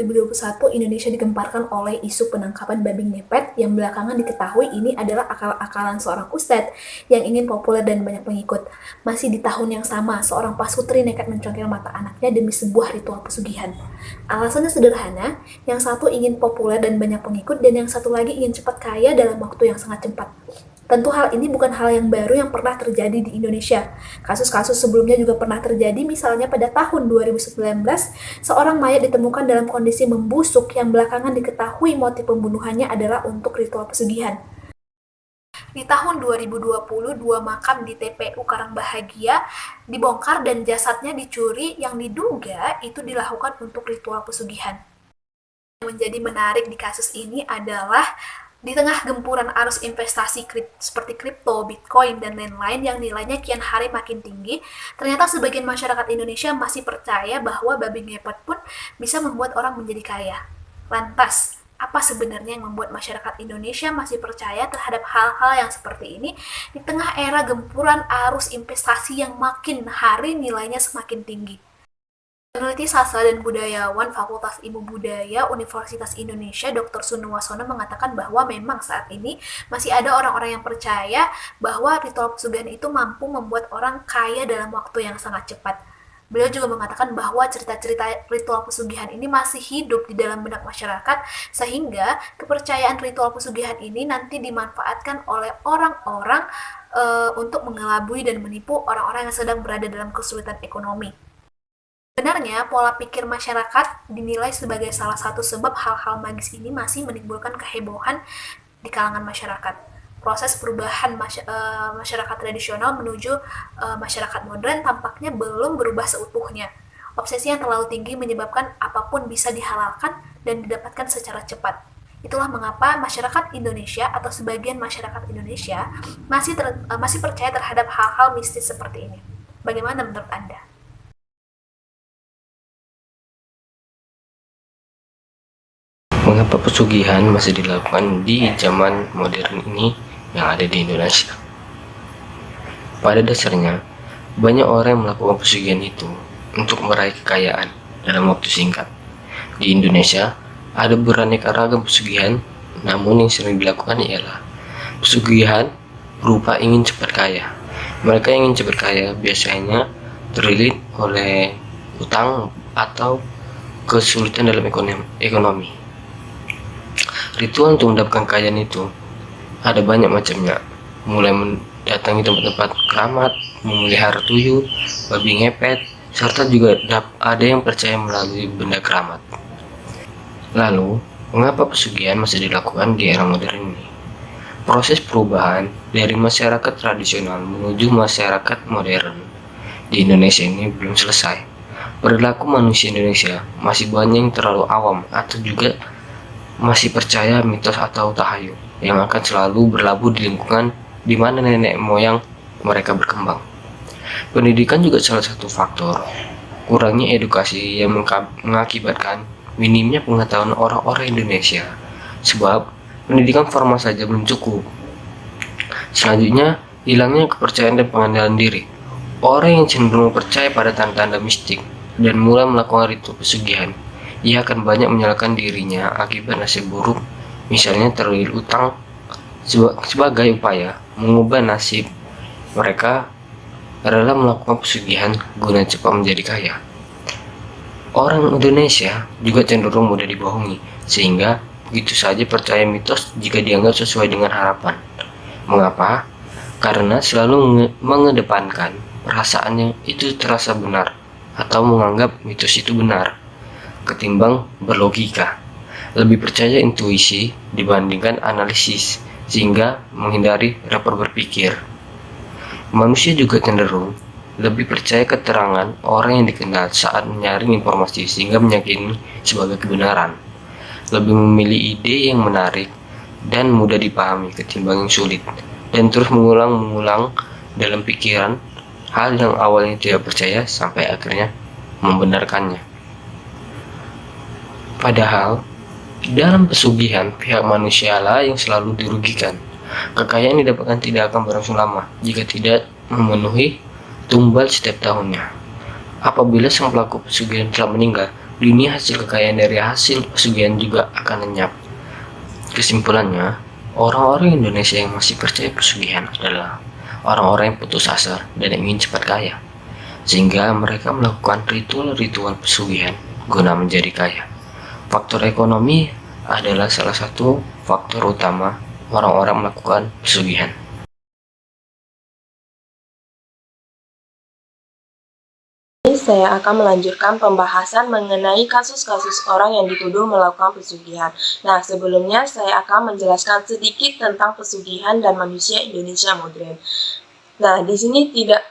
2021, Indonesia digemparkan oleh isu penangkapan babi ngepet yang belakangan diketahui ini adalah akal-akalan seorang ustadz yang ingin populer dan banyak pengikut. Masih di tahun yang sama, seorang pasutri nekat mencongkel mata anaknya demi sebuah ritual pesugihan. Alasannya sederhana, yang satu ingin populer dan banyak pengikut, dan yang satu lagi ingin cepat kaya dalam waktu yang sangat cepat. Tentu hal ini bukan hal yang baru yang pernah terjadi di Indonesia. Kasus-kasus sebelumnya juga pernah terjadi, misalnya pada tahun 2019, seorang mayat ditemukan dalam kondisi membusuk yang belakangan diketahui motif pembunuhannya adalah untuk ritual pesugihan. Di tahun 2020, dua makam di TPU Karangbahagia dibongkar dan jasadnya dicuri yang diduga itu dilakukan untuk ritual pesugihan. Yang menjadi menarik di kasus ini adalah di tengah gempuran arus investasi seperti kripto, bitcoin, dan lain-lain yang nilainya kian hari makin tinggi, ternyata sebagian masyarakat Indonesia masih percaya bahwa babi ngepet pun bisa membuat orang menjadi kaya. Lantas, apa sebenarnya yang membuat masyarakat Indonesia masih percaya terhadap hal-hal yang seperti ini di tengah era gempuran arus investasi yang makin hari nilainya semakin tinggi? Peneliti sastra dan budayawan Fakultas Ilmu Budaya Universitas Indonesia Dr. Sunuwasono mengatakan bahwa memang saat ini masih ada orang-orang yang percaya bahwa ritual pesugihan itu mampu membuat orang kaya dalam waktu yang sangat cepat. Beliau juga mengatakan bahwa cerita-cerita ritual pesugihan ini masih hidup di dalam benak masyarakat, sehingga kepercayaan ritual pesugihan ini nanti dimanfaatkan oleh orang-orang untuk mengelabui dan menipu orang-orang yang sedang berada dalam kesulitan ekonomi. Sebenarnya, pola pikir masyarakat dinilai sebagai salah satu sebab hal-hal magis ini masih menimbulkan kehebohan di kalangan masyarakat. Proses perubahan masyarakat tradisional menuju masyarakat modern tampaknya belum berubah seutuhnya. Obsesi yang terlalu tinggi menyebabkan apapun bisa dihalalkan dan didapatkan secara cepat. Itulah mengapa masyarakat Indonesia atau sebagian masyarakat Indonesia masih percaya terhadap hal-hal mistis seperti ini. Bagaimana menurut Anda? Mengapa pesugihan masih dilakukan di zaman modern ini yang ada di Indonesia? Pada dasarnya, banyak orang yang melakukan pesugihan itu untuk meraih kekayaan dalam waktu singkat. Di Indonesia, ada beraneka ragam pesugihan, namun yang sering dilakukan ialah pesugihan berupa ingin cepat kaya. Mereka yang ingin cepat kaya biasanya terlilit oleh utang atau kesulitan dalam ekonomi. Ritual untuk mendapatkan kekayaan itu ada banyak macamnya, mulai mendatangi tempat-tempat keramat, memelihara tuyul, babi ngepet, serta juga ada yang percaya melalui benda keramat. Lalu, mengapa pesugihan masih dilakukan di era modern ini? Proses perubahan dari masyarakat tradisional menuju masyarakat modern di Indonesia ini belum selesai. Perilaku manusia Indonesia masih banyak yang terlalu awam atau juga masih percaya mitos atau tahayul yang akan selalu berlabuh di lingkungan di mana nenek moyang mereka berkembang. Pendidikan juga salah satu faktor. Kurangnya edukasi yang mengakibatkan minimnya pengetahuan orang-orang Indonesia, sebab pendidikan formal saja belum cukup. Selanjutnya, hilangnya kepercayaan dan pengendalian diri. Orang yang cenderung percaya pada tanda-tanda mistik dan mulai melakukan ritual pesugihan, ia akan banyak menyalahkan dirinya akibat nasib buruk, misalnya terlilit utang sebagai upaya mengubah nasib mereka adalah melakukan pesugihan guna cepat menjadi kaya. Orang Indonesia juga cenderung mudah dibohongi, sehingga begitu saja percaya mitos jika dianggap sesuai dengan harapan. Mengapa? Karena selalu mengedepankan perasaannya itu terasa benar atau menganggap mitos itu benar ketimbang berlogika, lebih percaya intuisi dibandingkan analisis, sehingga menghindari repot berpikir. Manusia juga cenderung lebih percaya keterangan orang yang dikenal saat menyaring informasi sehingga meyakini sebagai kebenaran, lebih memilih ide yang menarik dan mudah dipahami ketimbang yang sulit, dan terus mengulang-mengulang dalam pikiran hal yang awalnya tidak percaya sampai akhirnya membenarkannya. Padahal, dalam pesugihan pihak manusialah yang selalu dirugikan. Kekayaan didapatkan tidak akan berlangsung lama jika tidak memenuhi tumbal setiap tahunnya. Apabila sang pelaku pesugihan telah meninggal, dunia hasil kekayaan dari hasil pesugihan juga akan lenyap. Kesimpulannya, orang-orang Indonesia yang masih percaya pesugihan adalah orang-orang yang putus asa dan ingin cepat kaya, sehingga mereka melakukan ritual-ritual pesugihan guna menjadi kaya. Faktor ekonomi adalah salah satu faktor utama orang-orang melakukan pesugihan. Ini saya akan melanjutkan pembahasan mengenai kasus-kasus orang yang dituduh melakukan pesugihan. Nah, sebelumnya saya akan menjelaskan sedikit tentang pesugihan dan manusia Indonesia modern. Nah, di sini tidak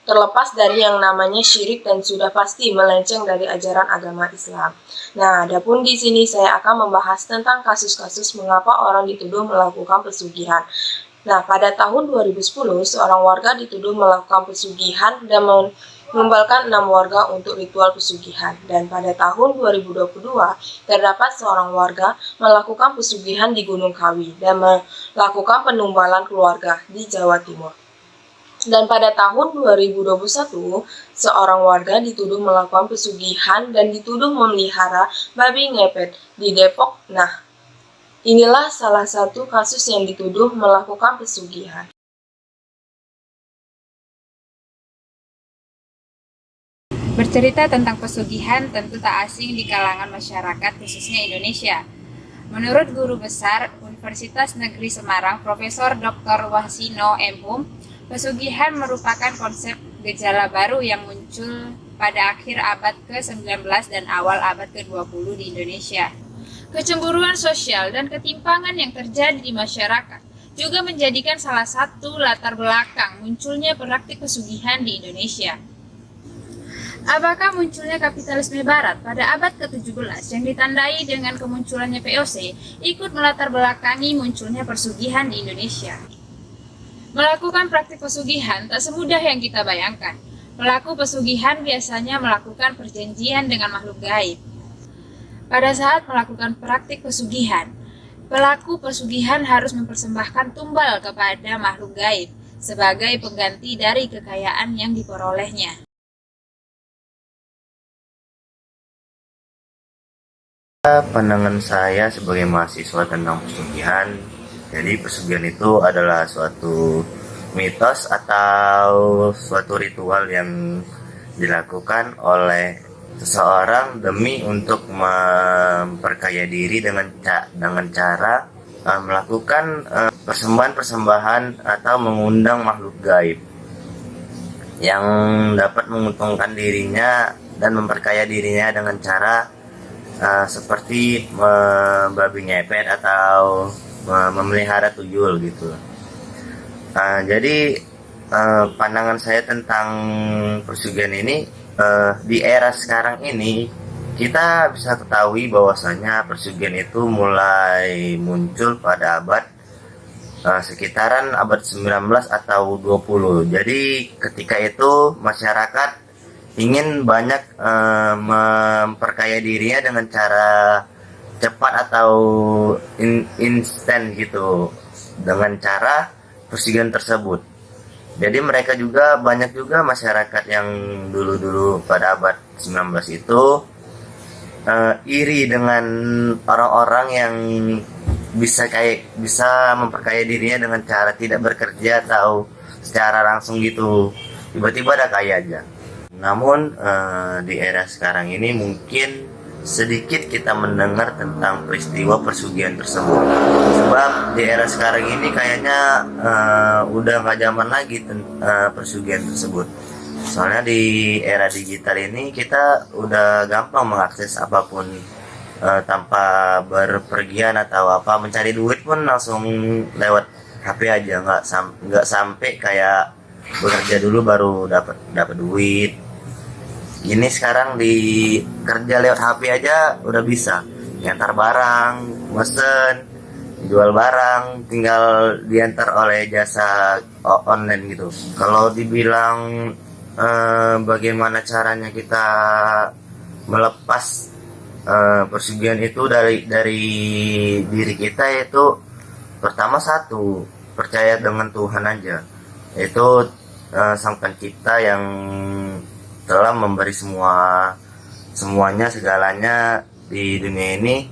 terlepas dari yang namanya syirik dan sudah pasti melenceng dari ajaran agama Islam. Nah, adapun di sini saya akan membahas tentang kasus-kasus mengapa orang dituduh melakukan pesugihan. Nah, pada tahun 2010, seorang warga dituduh melakukan pesugihan dan mengumbalkan 6 warga untuk ritual pesugihan. Dan pada tahun 2022, terdapat seorang warga melakukan pesugihan di Gunung Kawi dan melakukan penumbalan keluarga di Jawa Timur. Dan pada tahun 2021, seorang warga dituduh melakukan pesugihan dan dituduh memelihara babi ngepet di Depok. Nah, inilah salah satu kasus yang dituduh melakukan pesugihan. Bercerita tentang pesugihan tentu tak asing di kalangan masyarakat khususnya Indonesia. Menurut Guru Besar Universitas Negeri Semarang, Profesor Dr. Wasino M. Hum, pesugihan merupakan konsep gejala baru yang muncul pada akhir abad ke-19 dan awal abad ke-20 di Indonesia. Kecemburuan sosial dan ketimpangan yang terjadi di masyarakat juga menjadikan salah satu latar belakang munculnya praktik pesugihan di Indonesia. Apakah munculnya kapitalisme barat pada abad ke-17 yang ditandai dengan kemunculannya VOC ikut melatar belakangi munculnya pesugihan di Indonesia? Melakukan praktik pesugihan tak semudah yang kita bayangkan. Pelaku pesugihan biasanya melakukan perjanjian dengan makhluk gaib. Pada saat melakukan praktik pesugihan, pelaku pesugihan harus mempersembahkan tumbal kepada makhluk gaib sebagai pengganti dari kekayaan yang diperolehnya. Pandangan saya sebagai mahasiswa tentang pesugihan, jadi pesugihan itu adalah suatu mitos atau suatu ritual yang dilakukan oleh seseorang demi untuk memperkaya diri dengan cara melakukan persembahan-persembahan atau mengundang makhluk gaib yang dapat menguntungkan dirinya dan memperkaya dirinya dengan cara seperti babi ngepet atau memelihara tuyul gitu. Jadi pandangan saya tentang pesugihan ini di era sekarang ini kita bisa ketahui bahwasanya pesugihan itu mulai muncul pada abad sekitaran abad 19 atau 20. Jadi ketika itu masyarakat ingin banyak memperkaya dirinya dengan cara cepat atau instan gitu dengan cara pesugihan tersebut. Jadi mereka juga banyak juga masyarakat yang dulu-dulu pada abad 19 itu iri dengan orang-orang yang bisa memperkaya dirinya dengan cara tidak bekerja atau secara langsung gitu. Tiba-tiba ada kaya aja. Namun di era sekarang ini mungkin sedikit kita mendengar tentang peristiwa pesugihan tersebut. Sebab di era sekarang ini kayaknya udah gak zaman lagi pesugihan tersebut. Soalnya di era digital ini kita udah gampang mengakses apapun tanpa berpergian atau apa, mencari duit pun langsung lewat HP aja, nggak sampai kayak bekerja dulu baru dapat duit. Ini sekarang di kerja lewat HP aja udah bisa ngantar barang, mesen, jual barang, tinggal diantar oleh jasa online gitu. Kalau dibilang bagaimana caranya kita melepas pesugihan itu dari diri kita, yaitu pertama satu, percaya dengan Tuhan aja, yaitu Sang Pencipta yang telah memberi semua semuanya segalanya di dunia ini.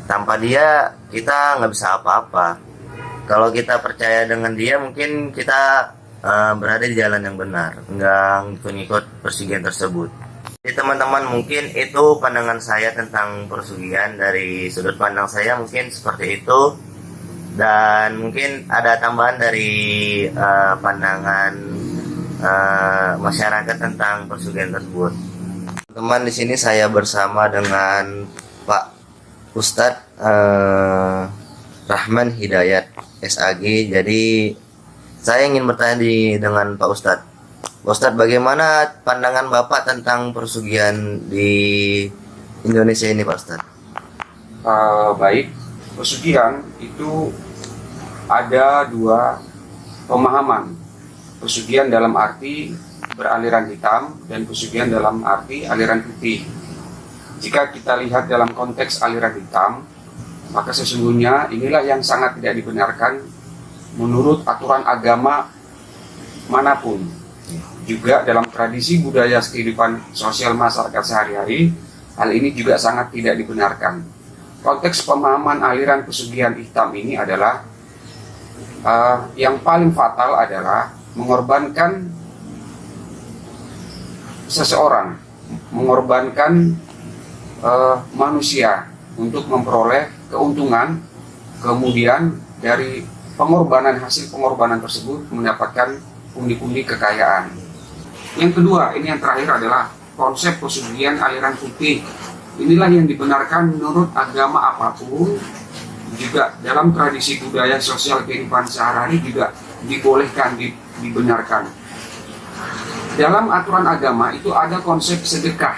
Tanpa dia kita nggak bisa apa-apa. Kalau kita percaya dengan dia, mungkin kita berada di jalan yang benar, nggak ngikut-ngikut persugihan tersebut. Jadi teman-teman, mungkin itu pandangan saya tentang persugihan. Dari sudut pandang saya mungkin seperti itu, dan mungkin ada tambahan dari pandangan masyarakat tentang persugihan tersebut. Teman, di sini saya bersama dengan Pak Ustadz Rahman Hidayat SAG. Jadi saya ingin bertanya dengan Pak Ustadz. Pak Ustadz, bagaimana pandangan Bapak tentang persugihan di Indonesia ini, Pak Ustadz? Baik, pesugihan itu ada dua pemahaman. Pesugihan dalam arti beraliran hitam dan pesugihan dalam arti aliran putih. Jika kita lihat dalam konteks aliran hitam, maka sesungguhnya inilah yang sangat tidak dibenarkan menurut aturan agama manapun. Juga dalam tradisi budaya kehidupan sosial masyarakat sehari-hari, hal ini juga sangat tidak dibenarkan. Konteks pemahaman aliran pesugihan hitam ini adalah yang paling fatal adalah mengorbankan seseorang, mengorbankan manusia untuk memperoleh keuntungan, kemudian dari hasil pengorbanan tersebut mendapatkan pundi-pundi kekayaan. Yang kedua, ini yang terakhir adalah konsep pesugihan aliran putih. Inilah yang dibenarkan menurut agama apapun, juga dalam tradisi budaya sosial kehidupan sehari-hari juga dibolehkan, dibenarkan. Dalam aturan agama itu ada konsep sedekah,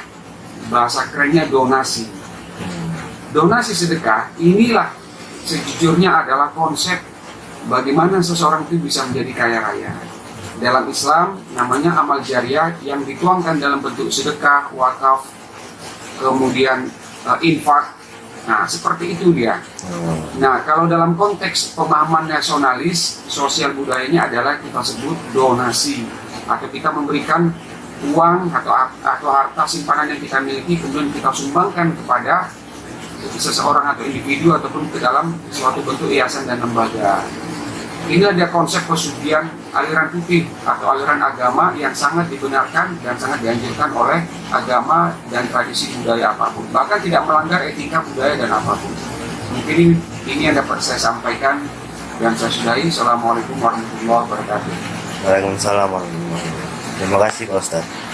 bahasa kerennya donasi. Donasi sedekah inilah sejujurnya adalah konsep bagaimana seseorang itu bisa menjadi kaya raya. Dalam Islam namanya amal jariah yang dituangkan dalam bentuk sedekah, wakaf, kemudian infak. Nah, seperti itu dia. Nah, kalau dalam konteks pemahaman nasionalis, sosial budayanya adalah kita sebut donasi, atau kita memberikan uang atau harta simpanan yang kita miliki kemudian kita sumbangkan kepada seseorang atau individu ataupun ke dalam suatu bentuk yayasan dan lembaga. Ini ada konsep pesugihan aliran putih atau aliran agama yang sangat dibenarkan dan sangat dianjurkan oleh agama dan tradisi budaya apapun, bahkan tidak melanggar etika budaya dan apapun. Mungkin ini yang dapat saya sampaikan dan saya sudahi. Assalamualaikum warahmatullahi wabarakatuh. Waalaikumsalam warahmatullahi wabarakatuh. Terima kasih, Pak Ustadz.